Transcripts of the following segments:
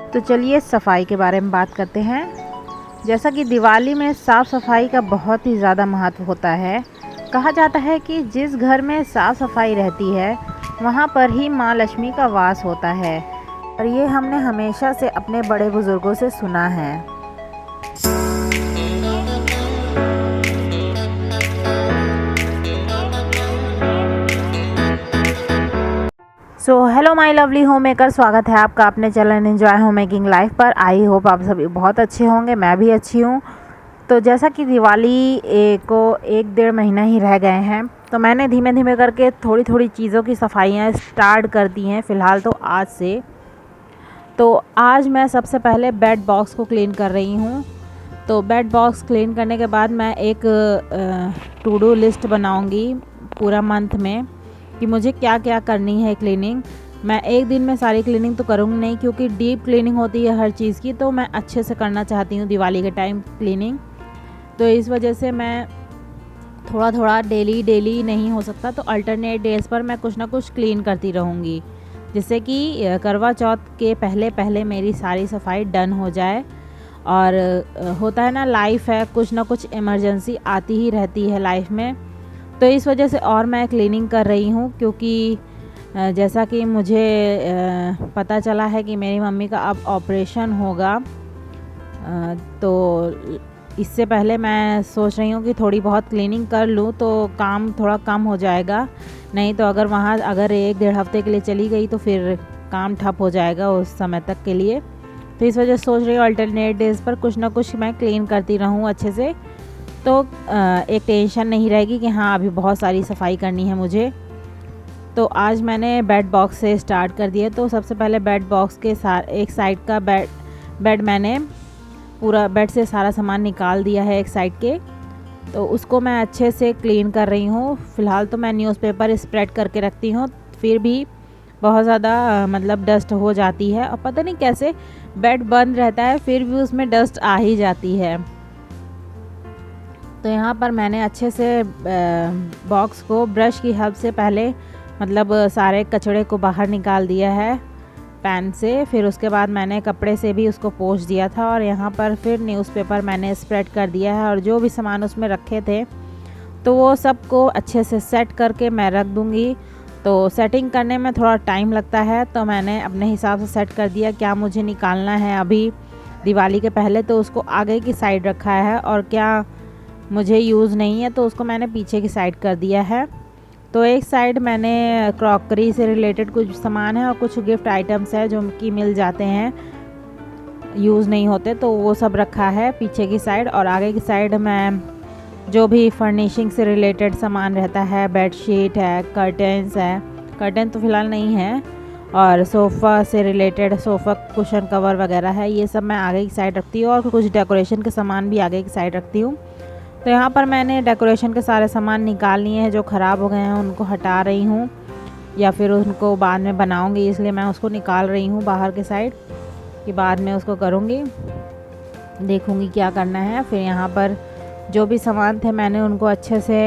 तो चलिए सफाई के बारे में बात करते हैं। जैसा कि दिवाली में साफ़ सफाई का बहुत ही ज़्यादा महत्व होता है। कहा जाता है कि जिस घर में साफ़ सफाई रहती है वहाँ पर ही माँ लक्ष्मी का वास होता है, और ये हमने हमेशा से अपने बड़े बुज़ुर्गों से सुना है। So hello my lovely homemaker, स्वागत है आपका अपने channel enjoy homemaking life पर। आई होप आप सभी बहुत अच्छे होंगे, मैं भी अच्छी हूँ। तो जैसा कि दिवाली को 1-1.5 महीना ही रह गए हैं, तो मैंने धीमे धीमे करके थोड़ी थोड़ी चीज़ों की सफाइयाँ स्टार्ट कर दी हैं फ़िलहाल तो आज से। तो आज मैं सबसे पहले बेड बॉक्स को क्लीन कर रही हूँ। तो बेड बॉक्स क्लीन करने के बाद मैं एक टू डू लिस्ट बनाऊँगी पूरा मंथ में कि मुझे क्या क्या करनी है क्लीनिंग। मैं एक दिन में सारी क्लीनिंग तो करूँगी नहीं, क्योंकि डीप क्लीनिंग होती है हर चीज़ की, तो मैं अच्छे से करना चाहती हूँ दिवाली के टाइम क्लीनिंग। तो इस वजह से मैं थोड़ा थोड़ा डेली नहीं हो सकता, तो अल्टरनेट डेज़ पर मैं कुछ ना कुछ क्लीन करती रहूँगी, जिससे कि करवा चौथ के पहले पहले मेरी सारी सफाई डन हो जाए। और होता है ना, लाइफ है, कुछ ना कुछ इमरजेंसी आती ही रहती है लाइफ में, तो इस वजह से और मैं क्लीनिंग कर रही हूँ। क्योंकि जैसा कि मुझे पता चला है कि मेरी मम्मी का अब ऑपरेशन होगा, तो इससे पहले मैं सोच रही हूँ कि थोड़ी बहुत क्लीनिंग कर लूँ तो काम थोड़ा कम हो जाएगा। नहीं तो अगर 1-1.5 हफ्ते के लिए चली गई तो फिर काम ठप हो जाएगा उस समय तक के लिए। तो इस वजह से सोच रही हूँ अल्टरनेट डेज़ पर कुछ ना कुछ मैं क्लीन करती रहूँ अच्छे से, तो एक टेंशन नहीं रहेगी कि हाँ अभी बहुत सारी सफाई करनी है मुझे। तो आज मैंने बेड बॉक्स से स्टार्ट कर दिया। तो सबसे पहले बेड बॉक्स के एक साइड का बेड मैंने पूरा बेड से सारा सामान निकाल दिया है एक साइड के, तो उसको मैं अच्छे से क्लीन कर रही हूँ। फ़िलहाल तो मैं न्यूज़पेपर स्प्रेड करके रखती हूँ, फिर भी बहुत ज़्यादा मतलब डस्ट हो जाती है, और पता नहीं कैसे बेड बंद रहता है फिर भी उसमें डस्ट आ ही जाती है। तो यहाँ पर मैंने अच्छे से बॉक्स को ब्रश की हेल्प से पहले मतलब सारे कचड़े को बाहर निकाल दिया है पैन से। फिर उसके बाद मैंने कपड़े से भी उसको पोंछ दिया था, और यहाँ पर फिर न्यूज़पेपर मैंने स्प्रेड कर दिया है, और जो भी सामान उसमें रखे थे तो वो सबको अच्छे से सेट करके मैं रख दूँगी। तो सेटिंग करने में थोड़ा टाइम लगता है, तो मैंने अपने हिसाब से सेट कर दिया क्या मुझे निकालना है अभी दिवाली के पहले, तो उसको आगे की साइड रखा है, और क्या मुझे यूज़ नहीं है तो उसको मैंने पीछे की साइड कर दिया है। तो एक साइड मैंने क्रॉकरी से रिलेटेड कुछ सामान है और कुछ गिफ्ट आइटम्स है जो कि मिल जाते हैं, यूज़ नहीं होते, तो वो सब रखा है पीछे की साइड। और आगे की साइड मैं जो भी फर्निशिंग से रिलेटेड सामान रहता है, बेडशीट है, कर्टन्स है, कर्टन तो फ़िलहाल नहीं है, और सोफ़ा से रिलेटेड सोफ़ा कुशन कवर वगैरह है, ये सब मैं आगे की साइड रखती हूँ। और कुछ डेकोरेशन के सामान भी आगे की साइड रखती हूँ। तो यहाँ पर मैंने डेकोरेशन के सारे सामान निकाल लिए हैं, जो ख़राब हो गए हैं उनको हटा रही हूँ, या फिर उनको बाद में बनाऊँगी, इसलिए मैं उसको निकाल रही हूँ बाहर के साइड, कि बाद में उसको करूँगी, देखूँगी क्या करना है। फिर यहाँ पर जो भी सामान थे मैंने उनको अच्छे से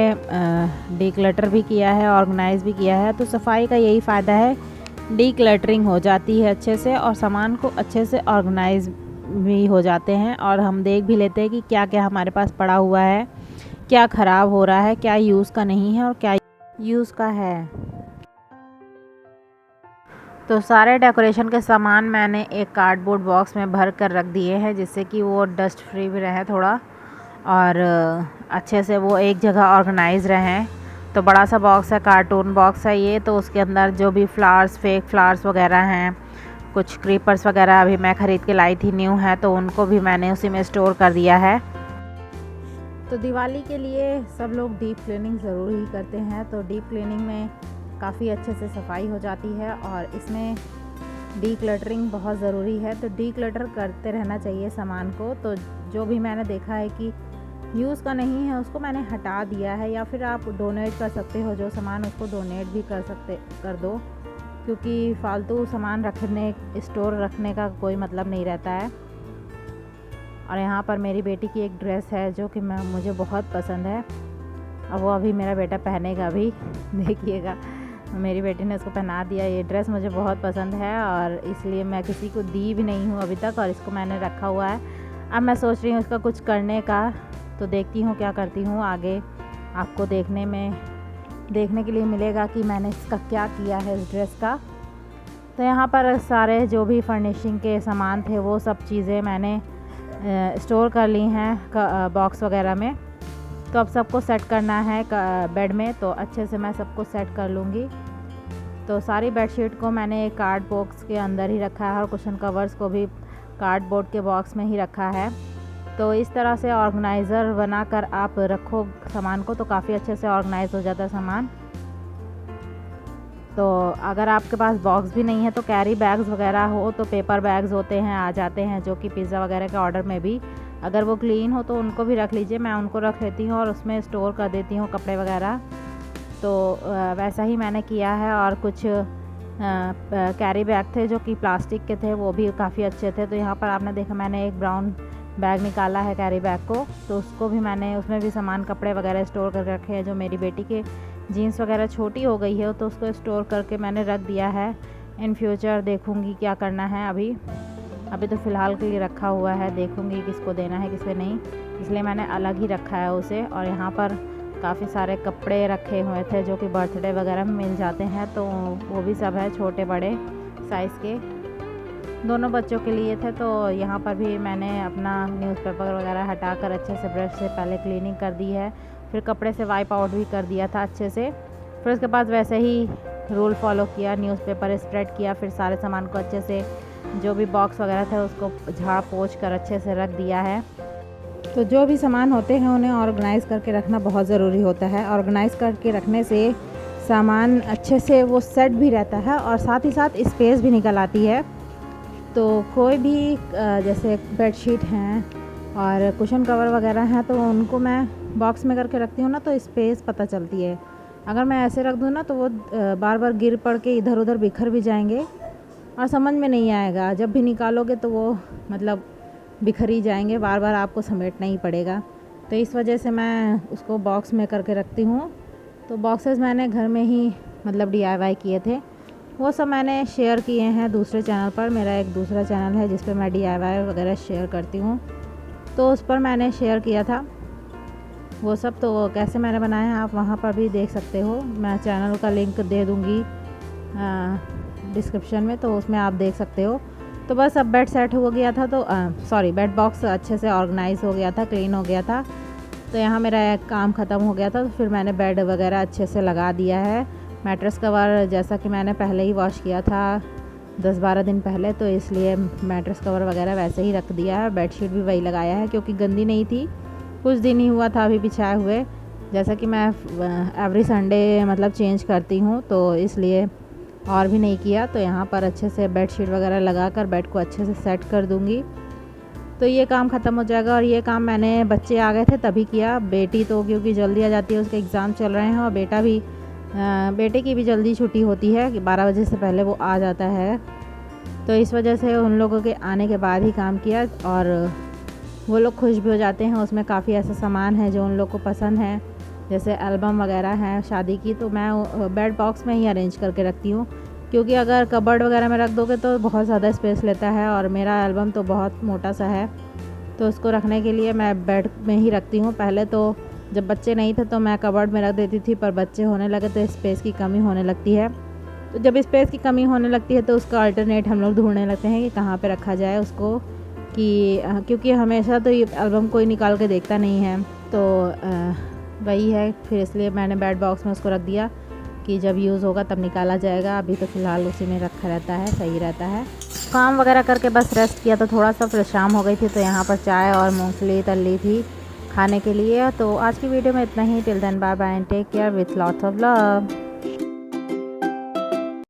डीक्लटर भी किया है, ऑर्गेनाइज़ भी किया है। तो सफाई का यही फ़ायदा है, डीक्लटरिंग हो जाती है अच्छे से, और सामान को अच्छे से ऑर्गेनाइज़ भी हो जाते हैं, और हम देख भी लेते हैं कि क्या क्या हमारे पास पड़ा हुआ है, क्या ख़राब हो रहा है, क्या यूज़ का नहीं है और क्या यूज़ का है। तो सारे डेकोरेशन के सामान मैंने एक कार्डबोर्ड बॉक्स में भर कर रख दिए हैं, जिससे कि वो डस्ट फ्री भी रहे थोड़ा, और अच्छे से वो एक जगह ऑर्गेनाइज रहें। तो बड़ा सा बॉक्स है, कार्टून बॉक्स है ये, तो उसके अंदर जो भी फ्लावर्स, फेक फ्लावर्स वगैरह हैं, कुछ क्रीपर्स वगैरह अभी मैं ख़रीद के लाई थी, न्यू है, तो उनको भी मैंने उसी में स्टोर कर दिया है। तो दिवाली के लिए सब लोग डीप क्लीनिंग ज़रूर ही करते हैं, तो डीप क्लीनिंग में काफ़ी अच्छे से सफाई हो जाती है, और इसमें डीक्लटरिंग बहुत ज़रूरी है। तो डीक्लटर करते रहना चाहिए सामान को। तो जो भी मैंने देखा है कि यूज़ का नहीं है उसको मैंने हटा दिया है, या फिर आप डोनेट कर सकते हो जो सामान, उसको डोनेट भी कर दो, क्योंकि फालतू सामान स्टोर रखने का कोई मतलब नहीं रहता है। और यहाँ पर मेरी बेटी की एक ड्रेस है जो कि मुझे बहुत पसंद है, और वो अभी मेरा बेटा पहनेगा भी देखिएगा। मेरी बेटी ने इसको पहना दिया। ये ड्रेस मुझे बहुत पसंद है और इसलिए मैं किसी को दी भी नहीं हूँ अभी तक, और इसको मैंने रखा हुआ है। अब मैं सोच रही हूँ इसका कुछ करने का, तो देखती हूँ क्या करती हूँ। आगे आपको देखने के लिए मिलेगा कि मैंने इसका क्या किया है इस ड्रेस का। तो यहाँ पर सारे जो भी फर्निशिंग के सामान थे वो सब चीज़ें मैंने स्टोर कर ली हैं बॉक्स वगैरह में। तो अब सबको सेट करना है बेड में, तो अच्छे से मैं सबको सेट कर लूँगी। तो सारी बेडशीट को मैंने एक कार्ड बॉक्स के अंदर ही रखा है और कुशन कवर्स को भी कार्डबोर्ड के बॉक्स में ही रखा है। तो इस तरह से ऑर्गेनाइज़र बनाकर आप रखो सामान को तो काफ़ी अच्छे से ऑर्गेनाइज हो जाता है सामान। तो अगर आपके पास बॉक्स भी नहीं है तो कैरी बैग्स वगैरह हो, तो पेपर बैग्स होते हैं आ जाते हैं, जो कि पिज़्ज़ा वगैरह के ऑर्डर में भी अगर वो क्लीन हो तो उनको भी रख लीजिए। मैं उनको रख लेती हूँ और उसमें स्टोर कर देती हूँ कपड़े वगैरह। तो वैसा ही मैंने किया है। और कुछ कैरी बैग थे जो कि प्लास्टिक के थे, वो भी काफ़ी अच्छे थे। तो यहाँ पर आपने देखा मैंने एक ब्राउन बैग निकाला है कैरी बैग को, तो उसको भी मैंने, उसमें भी सामान कपड़े वगैरह स्टोर करके रखे हैं। जो मेरी बेटी के जीन्स वगैरह छोटी हो गई है तो उसको स्टोर करके मैंने रख दिया है। इन फ्यूचर देखूँगी क्या करना है। अभी तो फ़िलहाल के लिए रखा हुआ है, देखूँगी किसको देना है किसको नहीं, इसलिए मैंने अलग ही रखा है उसे। और यहाँ पर काफ़ी सारे कपड़े रखे हुए थे जो कि बर्थडे वगैरह में मिल जाते हैं, तो वो भी सब है, छोटे बड़े साइज़ के दोनों बच्चों के लिए थे। तो यहाँ पर भी मैंने अपना न्यूज़पेपर वगैरह हटाकर अच्छे से ब्रश से पहले क्लीनिंग कर दी है, फिर कपड़े से वाइप आउट भी कर दिया था अच्छे से। फिर उसके बाद वैसे ही रूल फॉलो किया, न्यूज़पेपर स्प्रेड किया, फिर सारे सामान को अच्छे से जो भी बॉक्स वगैरह थे उसको झाड़ पोंछ कर अच्छे से रख दिया है। तो जो भी सामान होते हैं उन्हें ऑर्गेनाइज़ करके रखना बहुत ज़रूरी होता है। ऑर्गेनाइज़ करके रखने से सामान अच्छे से वो सेट भी रहता है और साथ ही साथ स्पेस भी निकल आती है। तो कोई भी जैसे बेडशीट हैं और कुशन कवर वगैरह हैं तो उनको मैं बॉक्स में करके रखती हूँ ना, तो स्पेस पता चलती है। अगर मैं ऐसे रख दूँ ना तो वो बार बार गिर पड़ के इधर उधर बिखर भी जाएंगे और समझ में नहीं आएगा। जब भी निकालोगे तो वो मतलब बिखर ही जाएंगे, बार बार आपको समेटना ही पड़ेगा। तो इस वजह से मैं उसको बॉक्स में करके रखती हूँ। तो बॉक्सेस मैंने घर में ही मतलब DIY किए थे, वो सब मैंने शेयर किए हैं दूसरे चैनल पर। मेरा एक दूसरा चैनल है जिस पर मैं DIY वगैरह शेयर करती हूँ, तो उस पर मैंने शेयर किया था वो सब। तो कैसे मैंने बनाया है आप वहाँ पर भी देख सकते हो, मैं चैनल का लिंक दे दूँगी डिस्क्रिप्शन में, तो उसमें आप देख सकते हो। तो बस अब बेड सेट हो गया था, तो बेड बॉक्स अच्छे से ऑर्गेनाइज हो गया था, क्लीन हो गया था। तो यहाँ मेरा एक काम ख़त्म हो गया था, तो फिर मैंने बेड वगैरह अच्छे से लगा दिया है। मैट्रेस कवर जैसा कि मैंने पहले ही वॉश किया था 10-12 दिन पहले, तो इसलिए मैट्रेस कवर वगैरह वैसे ही रख दिया है। बेडशीट भी वही लगाया है क्योंकि गंदी नहीं थी, कुछ दिन ही हुआ था अभी बिछाए हुए। जैसा कि मैं एवरी संडे मतलब चेंज करती हूँ, तो इसलिए और भी नहीं किया। तो यहाँ पर अच्छे से बेडशीट वगैरह लगाकर बेड को अच्छे से सेट कर दूँगी, तो ये काम ख़त्म हो जाएगा। और ये काम मैंने बच्चे आ गए थे तभी किया। बेटी तो क्योंकि जल्दी आ जाती है, उसके एग्ज़ाम चल रहे हैं, और बेटे की भी जल्दी छुट्टी होती है कि 12 बजे से पहले वो आ जाता है। तो इस वजह से उन लोगों के आने के बाद ही काम किया, और वो लोग खुश भी हो जाते हैं। उसमें काफ़ी ऐसा सामान है जो उन लोग को पसंद है, जैसे एल्बम वगैरह है शादी की, तो मैं बेड बॉक्स में ही अरेंज करके रखती हूँ। क्योंकि अगर कबर्ड वगैरह में रख दोगे तो बहुत ज़्यादा स्पेस लेता है, और मेरा एल्बम तो बहुत मोटा सा है, तो उसको रखने के लिए मैं बेड में ही रखती हूँ। पहले तो जब बच्चे नहीं थे तो मैं कबर्ड में रख देती थी, पर बच्चे होने लगे तो स्पेस की कमी होने लगती है। तो जब स्पेस की कमी होने लगती है तो उसका अल्टरनेट हम लोग ढूंढने लगते हैं कि कहाँ पे रखा जाए उसको, कि क्योंकि हमेशा तो ये एल्बम कोई निकाल के देखता नहीं है, तो वही है। फिर इसलिए मैंने बेड बॉक्स में उसको रख दिया कि जब यूज़ होगा तब निकाला जाएगा। अभी तो फ़िलहाल उसी में रखा रहता है, सही रहता है। काम वगैरह करके बस रेस्ट किया तो थोड़ा सा, फिर शाम हो गई थी, तो यहाँ पर चाय और मूंगफली तल ली थी खाने के लिए। तो आज की वीडियो में इतना ही। Till then bye bye and take care with lots of love.